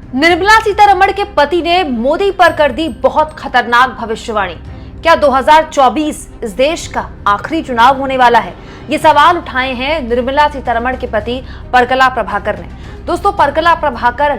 निर्मला सीतारमण के पति ने मोदी पर कर दी बहुत खतरनाक भविष्यवाणी। क्या 2024 इस देश का आखिरी चुनाव होने वाला है? ये सवाल उठाए हैं निर्मला सीतारमण के पति परकला प्रभाकर ने। दोस्तों, परकला प्रभाकर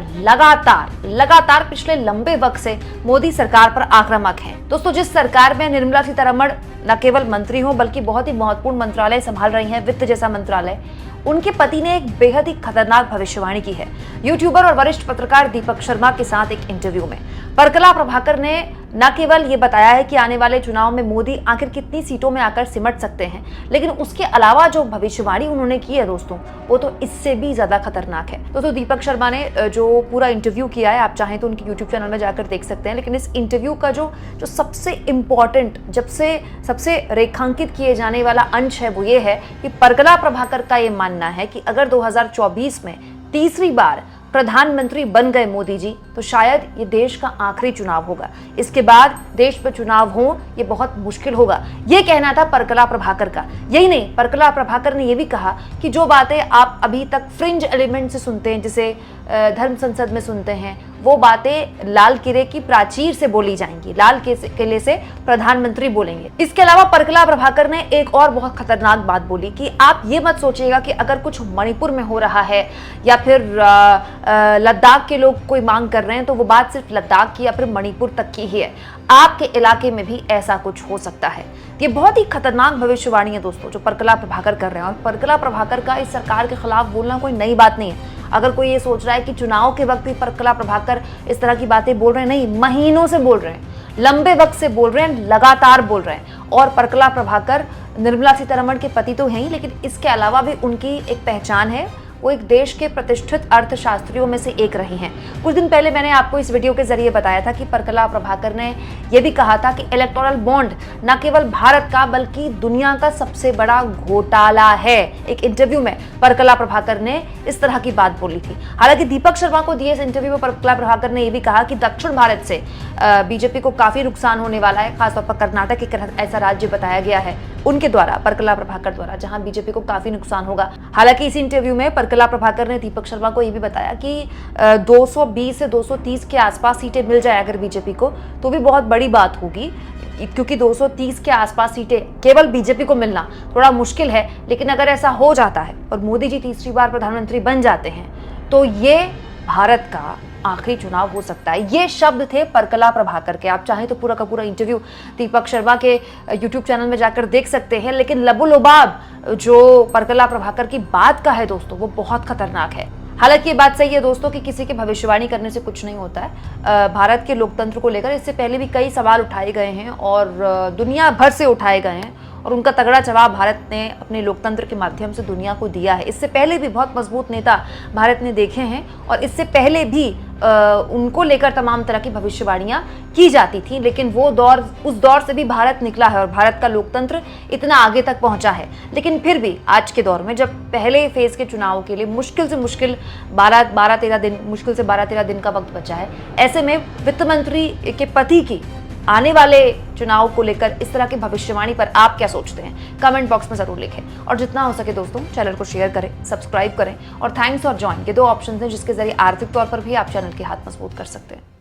लगातार पिछले लंबे वक्त से मोदी सरकार पर आक्रामक हैं। दोस्तों, जिस सरकार में निर्मला सीतारमण न केवल मंत्री हो बल्कि बहुत ही महत्वपूर्ण मंत्रालय संभाल रही हैं, वित्त जैसा मंत्रालय, उनके पति ने एक बेहद ही खतरनाक भविष्यवाणी की है। यूट्यूबर और वरिष्ठ पत्रकार दीपक शर्मा के साथ एक इंटरव्यू में परकला प्रभाकर ने न केवल ये बताया है कि आने वाले चुनाव में मोदी आखिर कितनी सीटों में आकर सिमट सकते हैं, लेकिन उसके अलावा जो भविष्यवाणी उन्होंने की है दोस्तों, वो तो इससे भी ज्यादा खतरनाक है। दोस्तों, दीपक शर्मा ने जो पूरा इंटरव्यू किया है, आप चाहें तो उनके यूट्यूब चैनल में जाकर देख सकते हैं, लेकिन इस इंटरव्यू का जो सबसे इंपॉर्टेंट, सबसे रेखांकित किए जाने वाला अंश है, वो ये है कि परकला प्रभाकर का ये मानना है कि अगर 2024 में तीसरी बार प्रधानमंत्री बन गए मोदी जी, तो शायद ये देश का आखिरी चुनाव होगा। इसके बाद देश में चुनाव हो ये बहुत मुश्किल होगा। ये कहना था परकला प्रभाकर का। यही नहीं, परकला प्रभाकर ने ये भी कहा कि जो बातें आप अभी तक फ्रिंज एलिमेंट से सुनते हैं, जिसे धर्म संसद में सुनते हैं, वो बातें लाल किले की प्राचीर से बोली जाएंगी, लाल किले से प्रधानमंत्री बोलेंगे। इसके अलावा परकला प्रभाकर ने एक और बहुत खतरनाक बात बोली कि आप ये मत सोचिएगा कि अगर कुछ मणिपुर में हो रहा है या फिर लद्दाख के लोग कोई मांग कर रहे हैं, तो वो बात सिर्फ लद्दाख की या फिर मणिपुर तक की ही है। आपके इलाके में भी ऐसा कुछ हो सकता है। ये बहुत ही खतरनाक भविष्यवाणी है दोस्तों, जो परकला प्रभाकर कर रहे हैं। और परकला प्रभाकर का इस सरकार के खिलाफ बोलना कोई नई बात नहीं है। अगर कोई ये सोच रहा है कि चुनाव के वक्त भी परकला प्रभाकर इस तरह की बातें बोल रहे हैं, नहीं, महीनों से बोल रहे हैं, लंबे वक्त से बोल रहे हैं, लगातार बोल रहे हैं। और परकला प्रभाकर निर्मला सीतारमण के पति तो हैं ही, लेकिन इसके अलावा भी उनकी एक पहचान है, वो एक देश के प्रतिष्ठित अर्थशास्त्रियों में से एक रही हैं। कुछ दिन पहले मैंने आपको इस वीडियो के जरिए बताया था कि परकला प्रभाकर ने यह भी कहा था कि इलेक्टोरल बॉन्ड न केवल भारत का बल्कि दुनिया का सबसे बड़ा घोटाला है। एक इंटरव्यू में परकला प्रभाकर ने इस तरह की बात बोली थी। हालांकि दीपक शर्मा को दिए इस इंटरव्यू में परकला प्रभाकर ने यह भी कहा कि दक्षिण भारत से बीजेपी को काफी नुकसान होने वाला है, खासतौर पर कर्नाटक एक ऐसा राज्य बताया गया है उनके द्वारा, परकला प्रभाकर द्वारा, जहां बीजेपी को काफी नुकसान होगा। हालांकि इस इंटरव्यू में परकला प्रभाकर ने दीपक शर्मा को यह भी बताया कि 220 से 230 के आसपास सीटें मिल जाए अगर बीजेपी को, तो भी बहुत बड़ी बात होगी, क्योंकि 230 के आसपास सीटें केवल बीजेपी को मिलना थोड़ा मुश्किल है। लेकिन अगर ऐसा हो जाता है और मोदी जी तीसरी बार प्रधानमंत्री बन जाते हैं, तो ये भारत का आखिरी चुनाव हो सकता है। ये शब्द थे परकला प्रभाकर के। आप चाहें तो पूरा का पूरा इंटरव्यू दीपक शर्मा के यूट्यूब चैनल में जाकर देख सकते हैं। लेकिन लबोलुबाब जो परकला प्रभाकर की बात का है दोस्तों, वो बहुत खतरनाक है। हालांकि ये बात सही है दोस्तों कि किसी की भविष्यवाणी करने से कुछ नहीं होता है। भारत के लोकतंत्र को लेकर इससे पहले भी कई सवाल उठाए गए हैं और दुनिया भर से उठाए गए हैं, और उनका तगड़ा जवाब भारत ने अपने लोकतंत्र के माध्यम से दुनिया को दिया है। इससे पहले भी बहुत मजबूत नेता भारत ने देखे हैं, और इससे पहले भी उनको लेकर तमाम तरह की भविष्यवाणियां की जाती थी, लेकिन उस दौर से भी भारत निकला है और भारत का लोकतंत्र इतना आगे तक पहुंचा है। लेकिन फिर भी आज के दौर में, जब पहले फेज के चुनाव के लिए मुश्किल से 12-13 दिन का वक्त बचा है, ऐसे में वित्त मंत्री के पति की आने वाले चुनाव को लेकर इस तरह की भविष्यवाणी पर आप क्या सोचते हैं? कमेंट बॉक्स में जरूर लिखें, और जितना हो सके दोस्तों चैनल को शेयर करें, सब्सक्राइब करें, और थैंक्स और ज्वाइन के 2 ऑप्शन हैं जिसके जरिए आर्थिक तौर पर भी आप चैनल के हाथ मजबूत कर सकते हैं।